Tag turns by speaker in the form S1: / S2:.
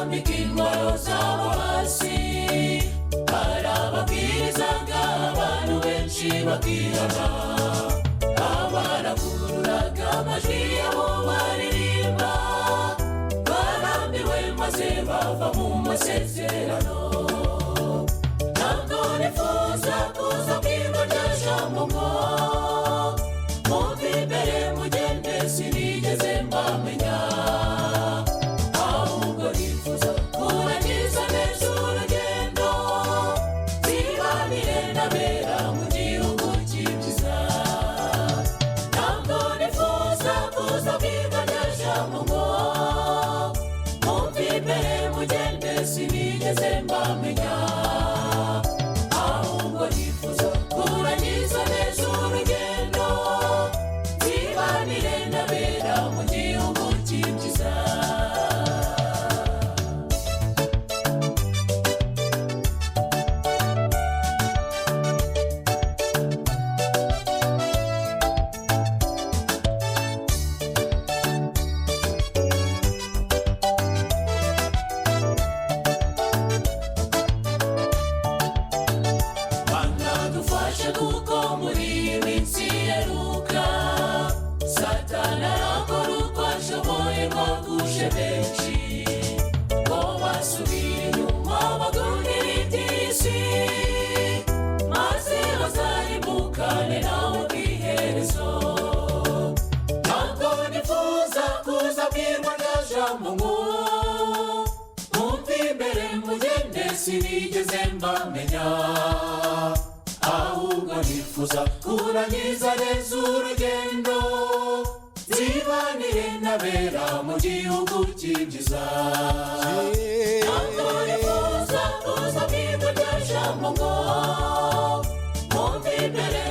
S1: barambika intwaro zabo hasi, barababwirizaga abantu benshi bakihana, abarangururaga amajwi yabo baririmba, barambiwe maze bava mu masezerano. Ntabwo nifuza kuza kwirwa rya jambo ngo mumve imbere mugende sinigeze mbamenya, ahubwo nifuza kurangiza neza urugendo, nzibanire n'abera mu gihugu cy'ibyiza. Ntabwo nifuza kuza kwirwa rya jambo ngo mumve imbere mugende sinigeze mbamenya, ahubwo nifuza kurangiza neza urugendo, nzibanire n'abera mu gihugu cy'ibyiza. Kuko muri iyi minsi iheruka Satani arakora uko ashoboye ngo agushe benshi, ngo basubire inyuma bagundire iby'isi, maze bazarimbukane nawe ubwiherezo. Ntabwo nifuza kuza bwirwa rya jambo ngo mumve imbere mugende sinigeze mbamenya, ahubwo nifuza kurangiza neza urugendo, nzibanire n'abera mu gihugu cy'ibyiza. Ntabwo nifuza kuza kwirwa rya jambo ngo mumve imbere